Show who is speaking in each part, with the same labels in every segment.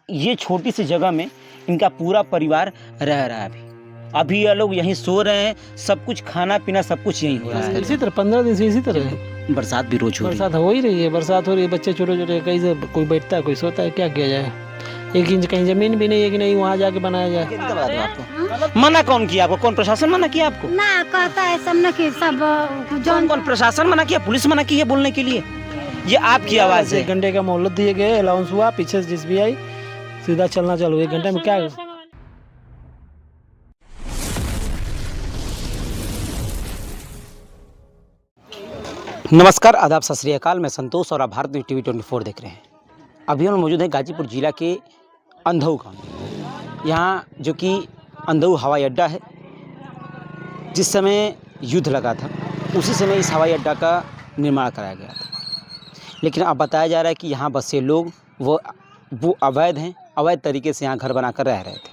Speaker 1: ये छोटी सी जगह में इनका पूरा परिवार रह रहा है। अभी ये लोग यहीं सो रहे हैं, सब कुछ खाना पीना सब कुछ यहीं हो रहा है।
Speaker 2: इसी तरह 15 दिन से इसी तरह है।
Speaker 1: बरसात भी रोज हो रही है।
Speaker 2: बरसात हो ही रही है, बरसात हो रही है, बच्चे छोटे छोटे, कहीं से कोई बैठता है कोई सोता है, क्या किया जाए। 1 इंच कहीं जमीन भी नहीं है कि नहीं वहाँ जाके बनाया जाए।
Speaker 1: कितना बता दूं आपको? मना कौन किया आपको? कौन प्रशासन मना किया आपको?
Speaker 3: ना कहता है सब न कि सब
Speaker 1: कौन प्रशासन मना किया? पुलिस मना की है बोलने के लिए? ये आपकी आवाज है।
Speaker 2: 1 घंटे का मोहलत दिए गए, अलाउंस हुआ, पीछे से जिस भी आई सीधा चलना चालू। 1 घंटे में क्या।
Speaker 1: नमस्कार, आदाब, सत श्री अकाल। मैं संतोष और आप भारत न्यूज़ टीवी 24 देख रहे हैं। अभी हम मौजूद हैं गाजीपुर जिला के अंधऊ गाँव में। यहाँ जो कि अंधऊ हवाई अड्डा है, जिस समय युद्ध लगा था उसी समय इस हवाई अड्डा का निर्माण कराया गया था। लेकिन अब बताया जा रहा है कि यहाँ बसे लोग वो अवैध हैं, अवैध तरीके से यहाँ घर बनाकर रह रहे थे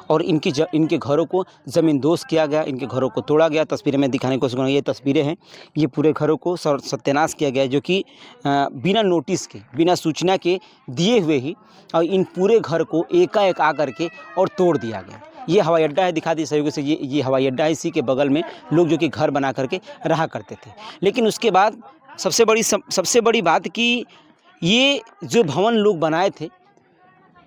Speaker 1: और इनके घरों को ज़मींदोज़ किया गया, इनके घरों को तोड़ा गया। तस्वीरें में दिखाने की कोशिश करूँगा। ये तस्वीरें हैं, ये पूरे घरों को सत्यानाश किया गया, जो कि बिना नोटिस के, बिना सूचना के दिए हुए ही और इन पूरे घर को एकाएक आकर के और तोड़ दिया गया। ये हवाई अड्डा है, दिखा दी सहयोग से। ये हवाई अड्डा है, इसी के बगल में लोग जो कि घर बना करके रहा करते थे। लेकिन उसके बाद सबसे बड़ी बात कि ये जो भवन लोग बनाए थे,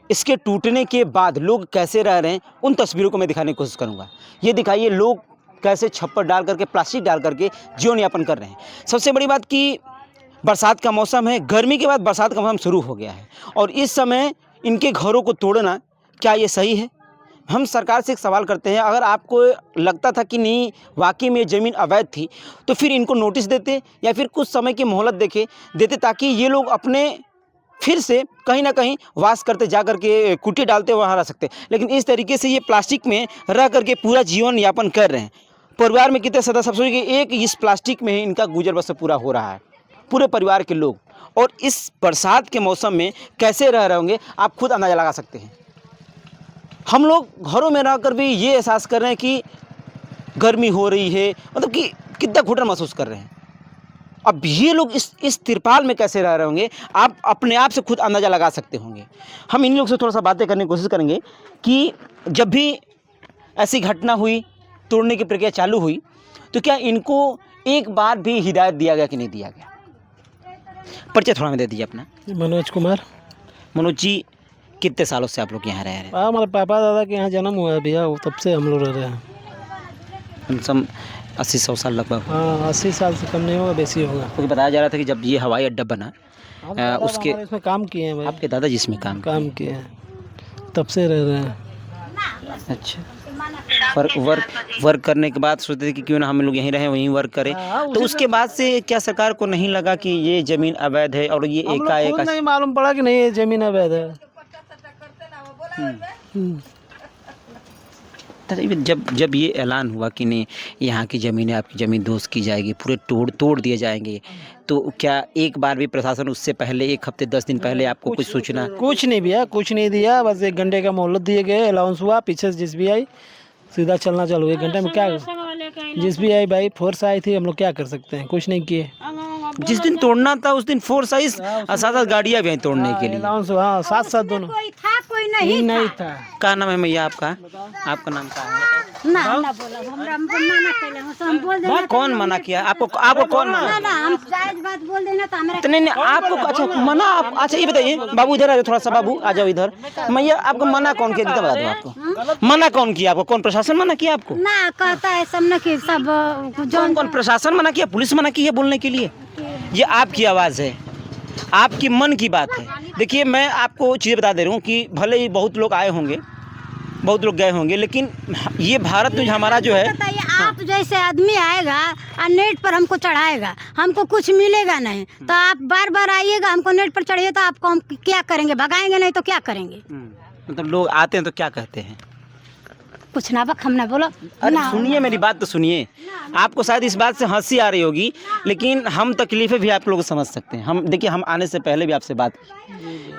Speaker 1: इसके टूटने के बाद लोग कैसे रह रहे हैं, उन तस्वीरों को मैं दिखाने की कोशिश करूंगा। ये दिखाइए लोग कैसे छप्पर डाल करके, प्लास्टिक डाल करके जीवन यापन कर रहे हैं। सबसे बड़ी बात कि बरसात का मौसम है, गर्मी के बाद बरसात का मौसम शुरू हो गया है और इस समय इनके घरों को तोड़ना, क्या ये सही है? हम सरकार से एक सवाल करते हैं, अगर आपको लगता था कि नहीं वाकई में ज़मीन अवैध थी, तो फिर इनको नोटिस देते या फिर कुछ समय की मोहलत देते ताकि ये लोग अपने फिर से कहीं ना कहीं वास करते, जा करके कुटी डालते वहाँ रह सकते। लेकिन इस तरीके से ये प्लास्टिक में रह करके पूरा जीवन यापन कर रहे हैं। परिवार में कितने सदस्य, सब सोचिए कि एक इस प्लास्टिक में ही इनका गुजर बसर पूरा हो रहा है, पूरे परिवार के लोग। और इस बरसात के मौसम में कैसे रह रहे होंगे आप खुद अंदाज़ा लगा सकते हैं। हम लोग घरों में रहकर भी ये एहसास कर रहे हैं कि गर्मी हो रही है, मतलब कि कितना घुटन महसूस कर रहे हैं। अब ये लोग इस तिरपाल में कैसे रह रहे होंगे, आप अपने आप से खुद अंदाज़ा लगा सकते होंगे। हम इन लोग से थोड़ा सा बातें करने की कोशिश करेंगे कि जब भी ऐसी घटना हुई, तोड़ने की प्रक्रिया चालू हुई, तो क्या इनको एक बार भी हिदायत दिया गया कि नहीं दिया गया? परिचय थोड़ा में दे दीजिए अपना।
Speaker 2: मनोज कुमार।
Speaker 1: मनोज जी, कितने सालों से आप लोग यहाँ रह रहे हैं?
Speaker 2: हमारे पापा दादा के यहाँ जन्म हुआ है भैया, तब से हम लोग रह रहे हैं।
Speaker 1: कम से कम 80-100 साल लगभग।
Speaker 2: हाँ, 80 साल से कम नहीं होगा, बेसी होगा।
Speaker 1: क्योंकि बताया जा रहा था कि जब ये हवाई अड्डा बना उसके
Speaker 2: इसमें काम किए हैं भाई।
Speaker 1: आपके दादा जिसमें काम
Speaker 2: किए हैं, तब से रह रहे हैं।
Speaker 1: अच्छा, वर्क करने के बाद सोचते थे कि क्यों ना हम लोग यहीं रहें, वहीं वर्क करें। तो उसके बाद से क्या सरकार को नहीं लगा कि ये ज़मीन अवैध है और ये एकाएक
Speaker 2: नहीं मालूम पड़ा कि नहीं ये ज़मीन अवैध है?
Speaker 1: जब ये ऐलान हुआ कि नहीं यहाँ की ज़मीनें आपकी ज़मींदोज़ की जाएगी, पूरे तोड़ दिए जाएंगे, तो क्या एक बार भी प्रशासन उससे पहले 1 हफ्ते 10 दिन पहले आपको कुछ सूचना?
Speaker 2: कुछ नहीं भैया, कुछ नहीं दिया। बस 1 घंटे का मोहलत दिए गए, अलाउंस हुआ, पीछे से जिस भी आई सीधा चलना चालू। 1 घंटे में क्या, जिस भी आई भाई फोर्स आई थी, हम लोग क्या कर सकते हैं, कुछ नहीं किए।
Speaker 1: जिस दिन तोड़ना था उस दिन फोर्स आई, 7 गाड़ियाँ भी आई तोड़ने के लिए।
Speaker 2: अलाउंस, हाँ, 7 दोनों।
Speaker 3: कोई था कोई नहीं था।
Speaker 1: क्या नाम है भैया आपका? आपका नाम क्या है?
Speaker 3: ना बोला, हमरा मना कैले हम बोल देना।
Speaker 1: कौन मना किया आपको? कौन मना?
Speaker 3: ना हम जायज बात बोल देना तो हमरा
Speaker 1: नहीं आपको। अच्छा मना आप, अच्छा ये बताइए बाबू, इधर आ जाओ थोड़ा सा। बाबू आ जाओ इधर। मैया आपको मना कौन किया, बता दो आपको मना कौन किया आपको? कौन प्रशासन मना किया आपको?
Speaker 3: ना कहता है सब न कि सब
Speaker 1: कौन प्रशासन मना किया? पुलिस मना की है बोलने के लिए? ये आपकी आवाज़ है, आपकी मन की बात है। देखिए मैं आपको चीज़ बता दे रहा हूँ कि भले ही बहुत लोग आए होंगे, बहुत लोग गए होंगे, लेकिन ये भारत न्यूज़ हमारा जो है,
Speaker 3: आप जैसे आदमी आएगा और नेट पर हमको चढ़ाएगा, हमको कुछ मिलेगा नहीं, तो आप बार बार आइएगा, हमको नेट पर चढ़िए तो आपको हम क्या करेंगे? भगाएंगे नहीं तो क्या करेंगे?
Speaker 1: मतलब लोग आते हैं तो क्या कहते हैं?
Speaker 3: कुछ ना बक, हम ना बोलो।
Speaker 1: अरे सुनिए मेरी बात तो सुनिए। आपको शायद इस बात से हंसी आ रही होगी, लेकिन हम तकलीफ़ें भी आप लोग समझ सकते हैं। हम देखिए, हम आने से पहले भी आपसे बात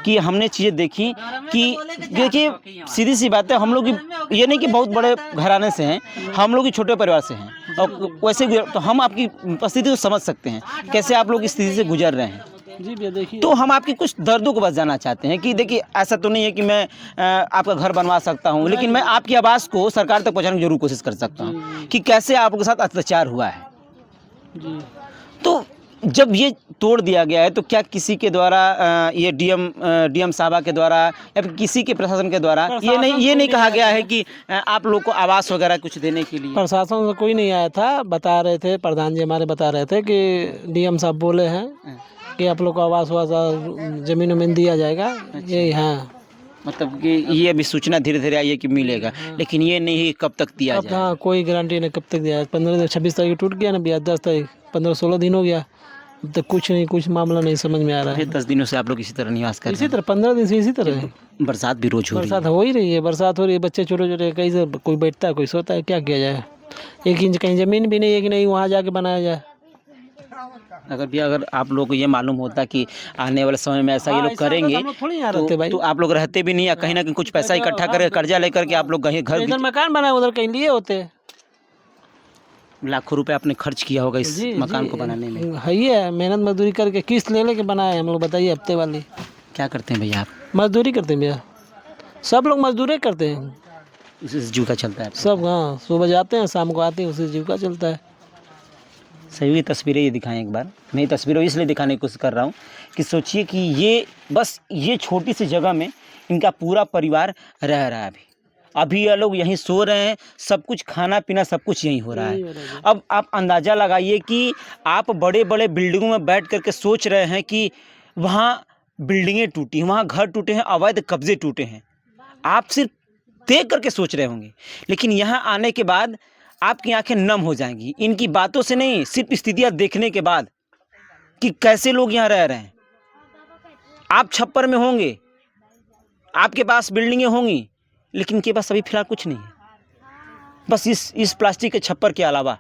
Speaker 1: कि हमने चीज़ें देखी कि देखिए सीधी सी बात है, हम लोग ये नहीं कि बहुत बड़े घराने से हैं, हम लोग भी छोटे परिवार से हैं और वैसे तो हम आपकी परिस्थिति को समझ सकते हैं, कैसे आप लोग इस स्थिति से गुजर रहे हैं।
Speaker 2: जी भैया देखिए,
Speaker 1: तो हम आपकी कुछ दर्दों को बस जानना चाहते हैं कि देखिए ऐसा तो नहीं है कि मैं आपका घर बनवा सकता हूँ, लेकिन मैं आपकी आवाज़ को सरकार तक पहुँचाने की जरूर कोशिश कर सकता हूँ कि कैसे आपके साथ अत्याचार हुआ है।
Speaker 2: जी
Speaker 1: तो जब ये तोड़ दिया गया है तो क्या किसी के द्वारा ये डीएम साहबा के द्वारा या फिर किसी के प्रशासन के द्वारा ये नहीं कहा गया है कि आप लोग को आवास वगैरह कुछ देने के लिए?
Speaker 2: प्रशासन से कोई नहीं आया था, बता रहे थे प्रधान जी हमारे बता रहे थे कि डीएम साहब बोले हैं कि आप लोग को आवास ज़मीन उमीन दिया जाएगा। यही हाँ,
Speaker 1: मतलब कि ये अभी सूचना धीरे धीरे आई है कि मिलेगा, लेकिन ये नहीं है कब तक दिया
Speaker 2: अब
Speaker 1: जाए।
Speaker 2: हाँ कोई गारंटी नहीं कब तक दिया है। 26 तारीख टूट गया ना भैया, 10 तारीख 15-16 दिन हो गया, अब तक कुछ नहीं, कुछ मामला नहीं समझ में आ रहा है।
Speaker 1: फिर 10 दिनों से आप लोग इसी तरह निवास कर रहे
Speaker 2: इसी तरह 15 दिन से इसी तरह है।
Speaker 1: हैं। बरसात भी रोज हो रही
Speaker 2: बरसात हो ही रही है, बरसात हो रही है, बच्चे छोटे छोटे कहीं से कोई बैठता है कोई सोता है, क्या किया जाए। 1 इंच कहीं ज़मीन भी नहीं है कि नहीं वहाँ जाके बनाया जाए।
Speaker 1: अगर आप लोग को ये मालूम होता कि आने वाले समय में ऐसा ये लोग करेंगे
Speaker 2: हम लोग थोड़ी यहाँ रहते भाई,
Speaker 1: तो आप लोग रहते भी नहीं, या कहीं ना कहीं कुछ पैसा इकट्ठा करके कर्जा लेकर के आप लोग घर
Speaker 2: इधर मकान बनाए उधर कहीं लिए होते।
Speaker 1: लाखों रुपए आपने खर्च किया होगा इस मकान को बनाने में।
Speaker 2: है ही है, मेहनत मजदूरी करके किस्त ले लेके बनाए हम लोग। बताइए हफ्ते वाली
Speaker 1: क्या करते हैं भैया आप?
Speaker 2: मजदूरी करते हैं भैया, सब लोग मजदूरी करते हैं,
Speaker 1: उसी से जीविका चलता है आपका?
Speaker 2: सब। हाँ सुबह जाते हैं शाम को आते हैं, उसी से जीविका चलता है।
Speaker 1: सही तस्वीरें ये दिखाएं एक बार। मैं ये तस्वीरें इसलिए दिखाने की कोशिश कर रहा हूँ कि सोचिए कि ये छोटी सी जगह में इनका पूरा परिवार रह रहा है। अभी ये लोग यहीं सो रहे हैं, सब कुछ खाना पीना सब कुछ यहीं हो रहा है। अब आप अंदाज़ा लगाइए कि आप बड़े बड़े बिल्डिंगों में बैठ करके सोच रहे हैं कि वहाँ बिल्डिंगें टूटी हैं, वहाँ घर टूटे हैं, अवैध कब्जे टूटे हैं। आप सिर्फ देख करके सोच रहे होंगे, लेकिन यहाँ आने के बाद आपकी आंखें नम हो जाएंगी, इनकी बातों से नहीं, सिर्फ स्थितियाँ देखने के बाद कि कैसे लोग यहाँ रह रहे हैं। आप छप्पर में होंगे, आपके पास बिल्डिंगें होंगी, लेकिन इनके पास अभी फिलहाल कुछ नहीं है, बस इस प्लास्टिक के छप्पर के अलावा।